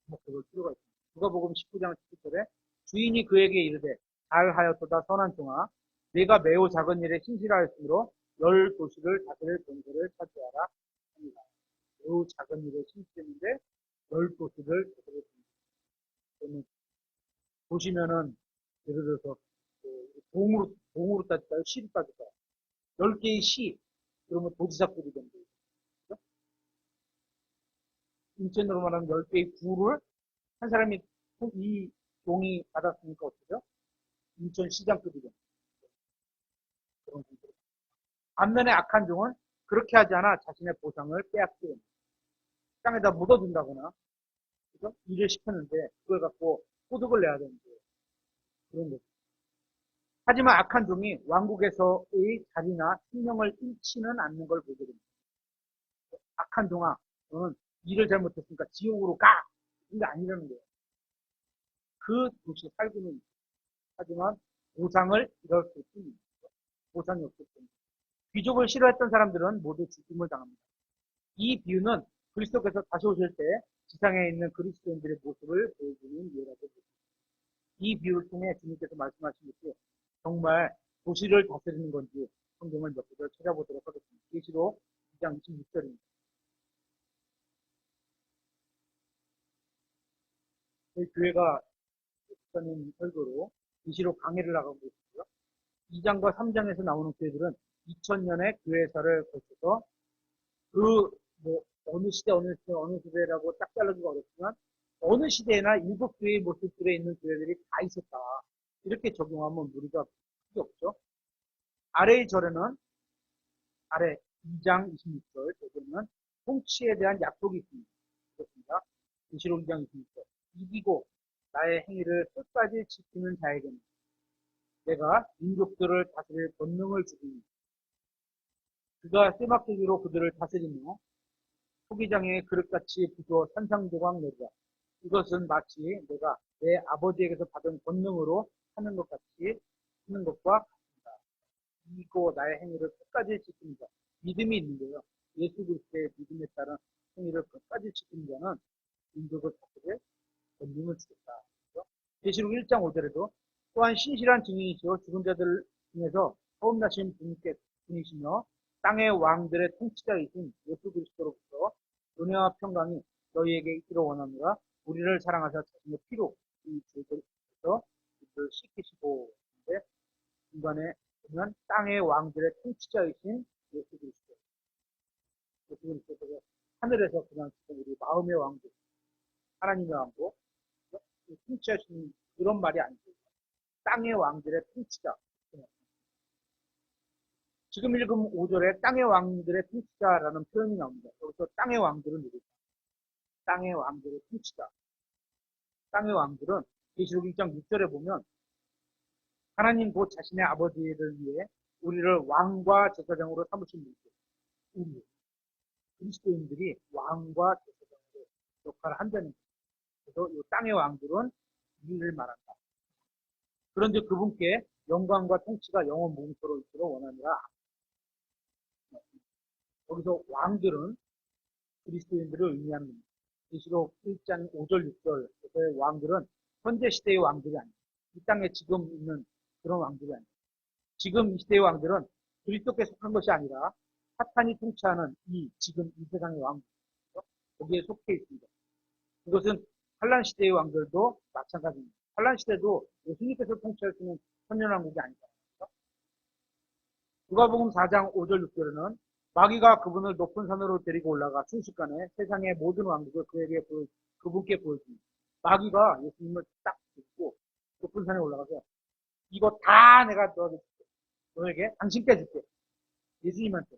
주목해볼 필요가 있습니다. 누가복음 19장 17절에 주인이 그에게 이르되 잘하였도다 선한 종아 내가 매우 작은 일에 신실하였으므로 10도시를 다스릴 권세를 차지하라 합니다. 매우 작은 일에 신실했는데 10도시를 다스릴 권세. 보시면은 예를 들어서 동으로 따질까요? 시로 따질까요? 10개의 시 그러면 도지사급이 되는 거예요. 그렇죠? 인천으로 말하면 10개의 구를 한 사람이 이 종이 받았으니까 어떻게죠? 인천시장급이 되는 그런 상태로. 반면에 악한 종은 그렇게 하지 않아 자신의 보상을 빼앗게 됩니다. 땅에다 묻어둔다거나 그죠? 일을 시켰는데 그걸 갖고 소득을 내야 되는 거예요. 그런 거죠. 하지만 악한 종이 왕국에서의 자리나 생명을 잃지는 않는 걸 보게 됩니다. 악한 종아, 너는 일을 잘못했으니까 지옥으로 가! 근데 아니라는 거예요. 그 도시에 살고는 있어요. 하지만 보상을 잃었을 뿐입니다. 보상이 없을 뿐입니다. 귀족을 싫어했던 사람들은 모두 죽임을 당합니다. 이 비유는 그리스도께서 다시 오실 때 지상에 있는 그리스도인들의 모습을 보여주는 예라고 봅니다. 이 비유를 통해 주님께서 말씀하신 것이 정말 도시를 다스리는 건지 성경을 몇 구절 찾아보도록 하겠습니다. 계시록 2장 26절입니다. 저희 교회가 목사님 설교로 계시록 강의를 나가고 있고요. 2장과 3장에서 나오는 교회들은 2000년의 교회사를 거쳐서 어느 시대, 어느 시대라고 딱 잘라주기가 어렵지만 어느 시대나 일곱 교회의 모습들에 있는 교회들이 다 있었다. 이렇게 적용하면 무리가 크게 없죠. 아래의 절에는 아래 2장 26절 여기는 통치에 대한 약속이 있습니다. 그렇습니다. 계시록 2장 26절 이기고 나의 행위를 끝까지 지키는 자에게는 내가 민족들을 다스릴 권능을 주리니 그가 쇠막대기로 그들을 다스리며 소기장에 그릇같이 부수어 산상조각 내리라. 이것은 마치 내가 내 아버지에게서 받은 권능으로 하는 것 같이 하는 것과 같습니다. 이고 나의 행위를 끝까지 지키는 자. 믿음이 있는 거예요. 예수 그리스도의 믿음에 따른 행위를 끝까지 지키는 자는 민족을 다스릴 권능을 주겠다. 계시록 1장 5절에도 또한 신실한 증인이시오 죽은 자들 중에서 처음 나신 분이시며 땅의 왕들의 통치자이신 예수 그리스도로부터 은혜와 평강이 너희에게 있기를 원하노라. 우리를 사랑하사 자신의 피로 이 죄들에서 우리를 씻기시고 있는데 중간에 보면 땅의 왕들의 통치자이신 예수 그리스도. 예수 그리스도가 하늘에서 그냥 우리 마음의 왕들 하나님의 왕국, 통치하시는 그런 말이 아니고 땅의 왕들의 통치자. 지금 읽은 5절에 땅의 왕들의 통치자라는 표현이 나옵니다. 여기서 땅의 왕들은 누구죠? 땅의 왕들의 통치자. 땅의 왕들은 계시록 1장 6절에 보면 하나님 곧 자신의 아버지를 위해 우리를 왕과 제사장으로 삼으신 분이죠. 우리 그리스도인들이 왕과 제사장으로 역할을 한다는 거죠. 그래서 이 땅의 왕들은 우리를 말한다. 그런데 그분께 영광과 통치가 영원 몽소로 있기를 원하니라. 여기서 왕들은 그리스도인들을 의미하는 겁니다. 계시록 1장 5절 6절의 왕들은 현재 시대의 왕들이 아니에요. 이 땅에 지금 있는 그런 왕들이 아니에요. 지금 이 시대의 왕들은 그리스도께 속한 것이 아니라 사탄이 통치하는 지금 이 세상의 왕들, 거기에 속해 있습니다. 이것은 환란 시대의 왕들도 마찬가지입니다. 환란 시대도 예수님께서 통치하시는 천년왕국이 아니다. 누가복음 4장 5절 6절에는 마귀가 그분을 높은 산으로 데리고 올라가 순식간에 세상의 모든 왕국을 그분께 보여줍니다. 마귀가 예수님을 딱 듣고 높은 산에 올라가서 이거 다 내가 너에게 당신께 줄게. 예수님한테.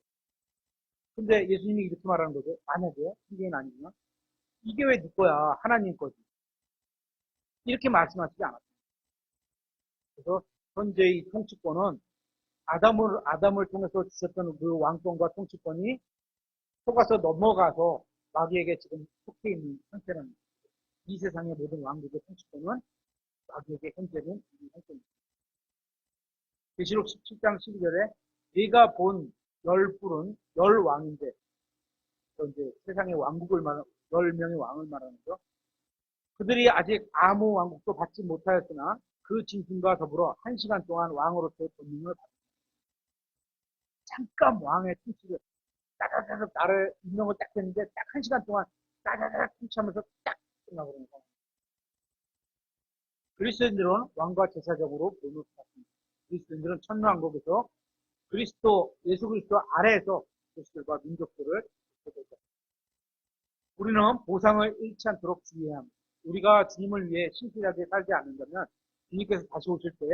근데 예수님이 이렇게 말하는 거죠. 만약에 이게 아니면 이게 왜 네 거야? 하나님 거지. 이렇게 말씀하시지 않았어요. 그래서 현재의 통치권은 아담을 통해서 주셨던 그 왕권과 통치권이 속아서 넘어가서 마귀에게 지금 속해 있는 상태라는 거예요. 이 세상의 모든 왕국의 통치권은 마귀에게 현재는 있는 상태입니다. 계시록 17장 12절에 네가 본 열 뿔은 열 왕인데 이제 세상의 왕국을 말하는 10명의 왕을 말하는 거죠. 그들이 아직 아무 왕국도 받지 못하였으나 그 짐승과 더불어 1시간 동안 왕으로서의 권능을 받았습니다. 잠깐 왕의 통치를 따다다닥 나를 임명을 딱 했는데 딱 1시간 동안 따다다닥 통치하면서 딱 끝나버리는 거예요. 그리스도인들은 왕과 제사적으로 본을 받습니다. 그리스도인들은 천년왕국에서 예수 그리스도 아래에서 그리스도와 민족들을 지켜보죠. 우리는 보상을 잃지 않도록 주의해야 합니다. 우리가 주님을 위해 신실하게 살지 않는다면 주님께서 다시 오실 때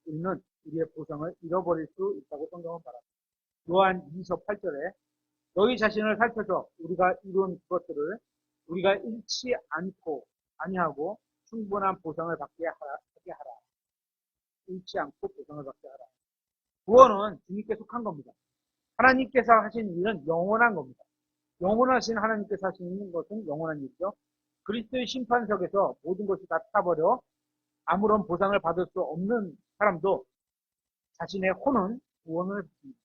우리는 우리의 보상을 잃어버릴 수 있다고 성경은 말합니다. 요한 2서 8절에 너희 자신을 살펴서 우리가 이룬 그것들을 우리가 잃지 않고 아니하고 충분한 보상을 받게 하라. 잃지 않고 보상을 받게 하라. 구원은 주님께 속한 겁니다. 하나님께서 하신 일은 영원한 겁니다. 영원하신 하나님께서 하시는 것은 영원한 일이죠. 그리스도의 심판석에서 모든 것이 다 타버려 아무런 보상을 받을 수 없는 사람도 자신의 혼은 구원을 받습니다.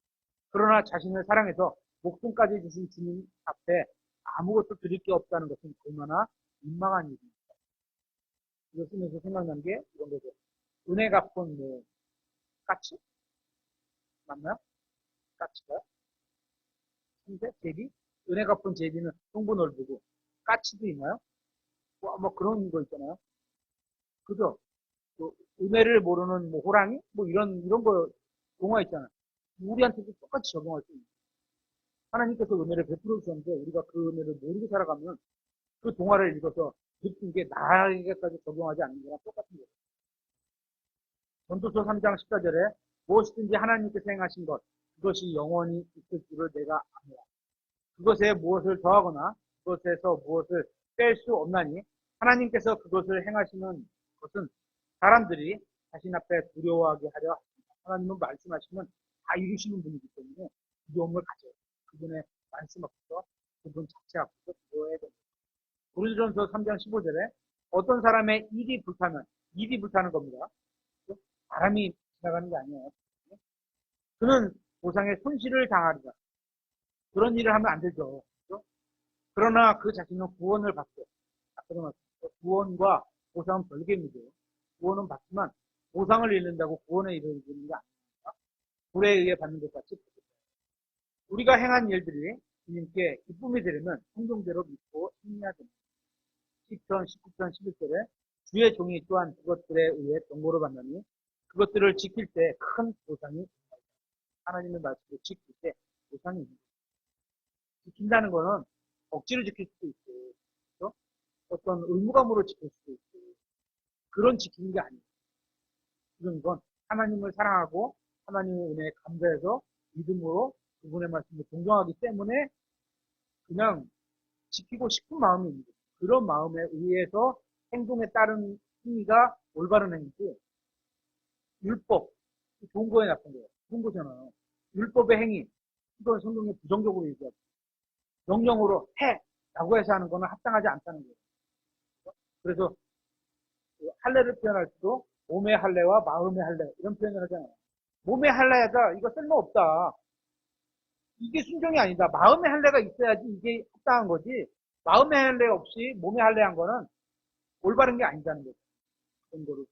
그러나 자신을 사랑해서 목숨까지 주신 주님 앞에 아무것도 드릴 게 없다는 것은 얼마나 민망한 일입니다. 이거 쓰면서 생각난 게 이런 거죠. 은혜 갚은 까치? 맞나요? 까치가? 근데 제비? 은혜 갚은 제비는 흉부 넓고 까치도 있나요? 뭐 그런 거 있잖아요. 그죠? 그 은혜를 모르는 호랑이? 이런 거 동화 있잖아요. 우리한테도 똑같이 적용할 수 있는. 하나님께서 은혜를 베풀어 주셨는데 우리가 그 은혜를 모르고 살아가면 그 동화를 읽어서 느낀 게 나에게까지 적용하지 않는 거랑 똑같은 거예요. 전도서 3장 14절에 무엇이든지 하나님께서 행하신 것 그것이 영원히 있을 줄을 내가 압니다. 그것에 무엇을 더하거나 그것에서 무엇을 뺄 수 없나니 하나님께서 그것을 행하시는 것은 사람들이 자신 앞에 두려워하게 하려 합니다. 하나님은 말씀하시면 다 이루시는 분이기 때문에 두려움을 가져요. 그분의 말씀 앞에서 그분 자체 앞에서 두려워해야 됩니다. 고린도전서 3장 15절에 어떤 사람의 일이 불타는 겁니다. 바람이 지나가는 게 아니에요. 그는 보상의 손실을 당하리라. 그런 일을 하면 안 되죠. 그렇죠? 그러나 그 자신은 구원을 받고, 구원과 보상은 별개입니다. 구원은 받지만 보상을 잃는다고 구원에 이르는 게 아닙니다. 불에 의해 받는 것 같이 우리가 행한 일들이 주님께 기쁨이 되려면 성경대로 믿고 행해야 됩니다. 10편, 19편, 11절에 주의 종이 또한 그것들에 의해 경고를 받나니 그것들을 지킬 때 큰 보상이 있습니다. 하나님의 말씀을 지킬 때 보상이 있습니다. 지킨다는 거는 억지로 지킬 수도 있고, 그렇죠? 어떤 의무감으로 지킬 수도 있고, 그런 지키는 게 아니에요. 지금 이건 하나님을 사랑하고 하나님의 은혜에 감사해서 믿음으로 그분의 말씀을 존경하기 때문에 그냥 지키고 싶은 마음이 있는 거예요. 그런 마음에 의해서 행동에 따른 행위가 올바른 행위지, 율법, 좋은 거에 나쁜 거예요. 좋은 거잖아요. 율법의 행위, 이건 성경에 부정적으로 얘기하고, 명령으로 해! 라고 해서 하는 거는 합당하지 않다는 거예요. 그래서 그 할례를 표현할 때도 몸의 할례와 마음의 할례 이런 표현을 하잖아요. 몸의 할례가 이거 쓸모없다. 이게 순종이 아니다. 마음의 할례가 있어야지 이게 합당한 거지. 마음의 할례 없이 몸의 할례한 거는 올바른 게 아니다는 거죠. 그런 거를.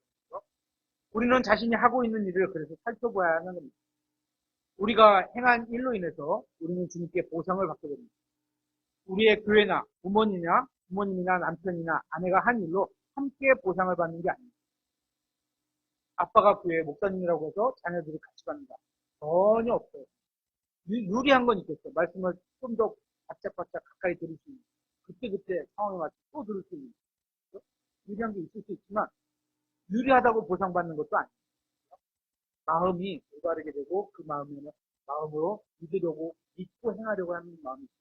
우리는 자신이 하고 있는 일을 그래서 살펴봐야 하는 겁니다. 우리가 행한 일로 인해서 우리는 주님께 보상을 받게 됩니다. 우리의 교회나 부모님이나 남편이나 아내가 한 일로 함께 보상을 받는 게 아닙니다. 아빠가 교회 목사님이라고 해서 자녀들이 같이 받는다. 전혀 없어요. 유리한 건 있겠죠. 말씀을 좀 더 바짝바짝 가까이 들을 수 있는. 그때그때 상황에 맞춰 또 들을 수 있는. 유리한 게 있을 수 있지만 유리하다고 보상받는 것도 아니에요. 마음이 올바르게 되고 그 마음으로 믿으려고 믿고 행하려고 하는 마음이 있어요.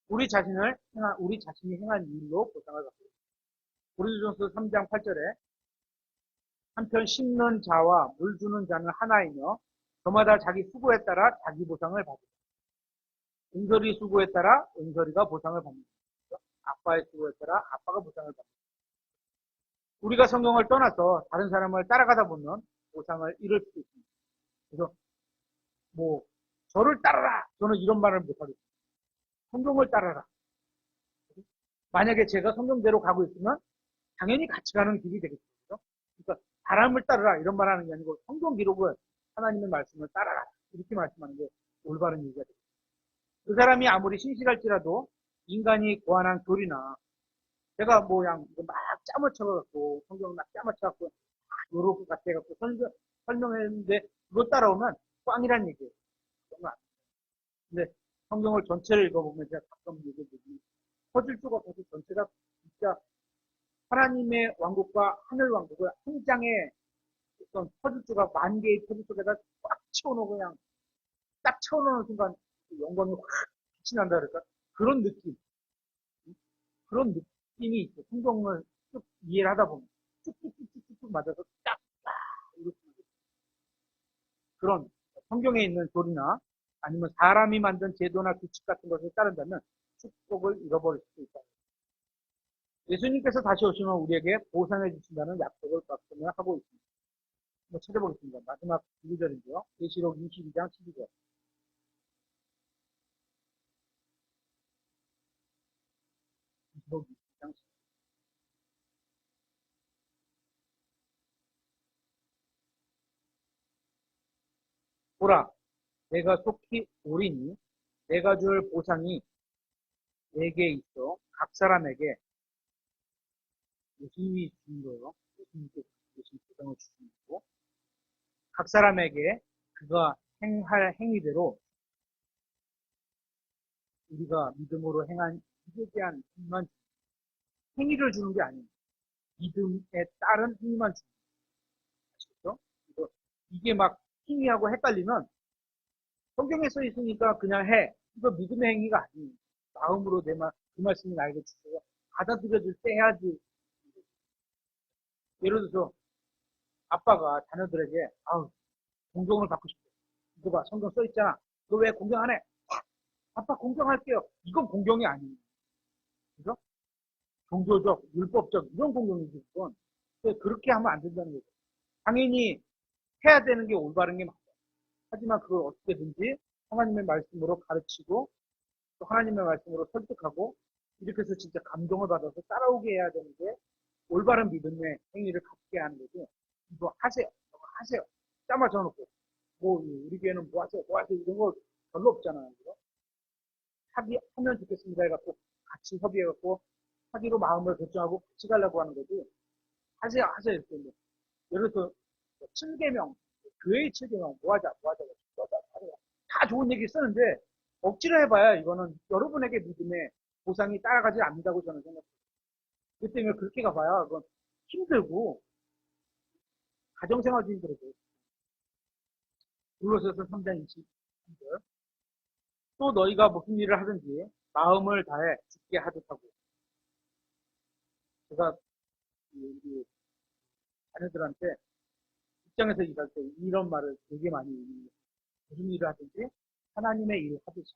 우리 자신이 행한 일로 보상을 받고 있습니다. 고린도전서 3장 8절에 한편 심는 자와 물 주는 자는 하나이며 저마다 자기 수고에 따라 자기 보상을 받습니다. 은설이 수고에 따라 은설이가 보상을 받습니다. 아빠의 수고에 따라 아빠가 보상을 받습니다. 우리가 성경을 떠나서 다른 사람을 따라가다 보면 보상을 잃을 수도 있습니다. 그래서 뭐 저를 따라라 저는 이런 말을 못하겠습니다. 성경을 따라라. 만약에 제가 성경대로 가고 있으면 당연히 같이 가는 길이 되겠죠. 그러니까 사람을 따르라 이런 말 하는 게 아니고 성경 기록을 하나님의 말씀을 따라라 이렇게 말씀하는 게 올바른 얘기가 됩니다. 그 사람이 아무리 신실할지라도 인간이 고안한 교리나 제가 뭐 그냥 막 짜맞 춰갖고 성경을 막 짜맞 춰갖고 요럴 것 같아갖고 설명했는데 그거 따라오면 꽝이란 얘기예요. 근데 성경을 전체를 읽어보면 제가 가끔 얘기해드리면 퍼즐조가 사실 전체가 진짜 하나님의 왕국과 하늘 왕국을 한 장의 어떤 퍼즐조가 만 개의 퍼즐조에다 꽉 채워놓고 그냥 딱 채워놓는 순간 영광이 확 빛이 난다 그럴까? 그런 느낌. 그런 느낌이 있어. 성경을 쭉 이해를 하다 보면 쭉쭉쭉쭉쭉 맞아서 딱 이렇게 그런 성경에 있는 교리나 아니면 사람이 만든 제도나 규칙 같은 것을 따른다면 축복을 잃어버릴 수도 있다. 예수님께서 다시 오시면 우리에게 보상해 주신다는 약속을 말씀을 하고 있습니다. 한번 찾아보겠습니다. 마지막 2절인데요. 계시록 22장 12절. 계시록 22장 12절. 보라, 내가 속히 오리니 내가 줄 보상이 내게 있어 각 사람에게 예수님이 주신 거예요. 예수님께서 주신 보상을 주신 거고 각 사람에게 그가 행할 행위대로 우리가 믿음으로 행한 일에 대한 힘만 행위를 주는 게 아니에요. 믿음에 따른 힘만 주는 거죠. 그래서 이게 막 힘이하고 헷갈리면 성경에 써 있으니까 그냥 해. 이거 믿음의 행위가 아니에요. 마음으로 그 말씀이 나에게 주셔서 받아들여질 때 해야지. 예를 들어서 아빠가 자녀들에게 아우 공경을 받고 싶어. 이거 봐 성경 써 있잖아. 너 왜 공경 안 해? 아빠 공경할게요. 이건 공경이 아니에요. 그죠? 종교적, 율법적 이런 공경이지 그건. 그렇게 하면 안 된다는 거죠. 당연히 해야 되는 게 올바른 게 맞아요. 하지만 그걸 어떻게든지 하나님의 말씀으로 가르치고 또 하나님의 말씀으로 설득하고 이렇게 해서 진짜 감동을 받아서 따라오게 해야 되는 게 올바른 믿음의 행위를 갖게 하는 거죠. 이거 하세요. 저거 하세요. 짜맞춰 놓고 뭐 우리 교회는 뭐 하세요. 뭐 하세요. 이런 거 별로 없잖아요. 그죠? 하면 좋겠습니다 해갖고 같이 협의해갖고 하기로 마음을 결정하고 같이 가려고 하는 거지. 하세요. 하세요. 이렇게 예를 들어서 7계명 교회의 7계명 뭐 하자 뭐 하자 뭐 하자 다 좋은 얘기 쓰는데 억지로 해봐야 이거는 여러분에게 믿음의 보상이 따라가지 않는다고 저는 생각해요. 그 때문에 그렇게 가봐야 그건 힘들고 가정생활도 힘들어져요. 불로서서 성장이지 힘들. 또 너희가 무슨 일을 하든지 마음을 다해 죽게 하듯 하고. 제가 우리 자녀들한테 직장에서 일할 때 이런 말을 되게 많이 해요. 무슨 일을 하든지 하나님의 일을 하듯이.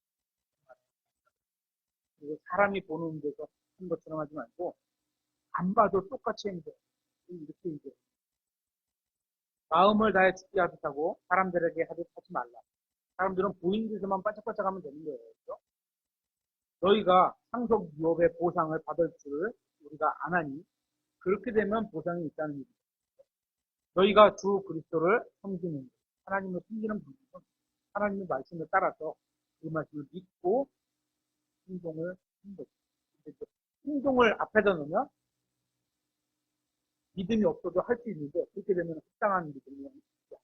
그리고 사람이 보는 데서 한 것처럼 하지 말고 안 봐도 똑같이 행동. 이렇게 이제 마음을 다해 죽게 하듯 하고 사람들에게 하듯 하지 말라. 사람들은 보이는 데서만 반짝반짝하면 되는 거예요. 그렇죠? 너희가 상속 유업의 보상을 받을 줄을 우리가 아나니 그렇게 되면 보상이 있다는 얘기죠. 너희가 주 그리스도를 섬기는 하나님을 섬기는 분들은 하나님의 말씀을 따라서 그 말씀을 믿고 행동을 하는 거죠. 행동을 앞에다 놓으면 믿음이 없어도 할 수 있는데 그렇게 되면 합당한 믿음이 없죠.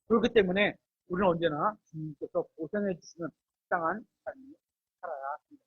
그렇기 때문에 우리는 언제나 주님께서 보상해 주시는 합당한 삶을 살아야 합니다.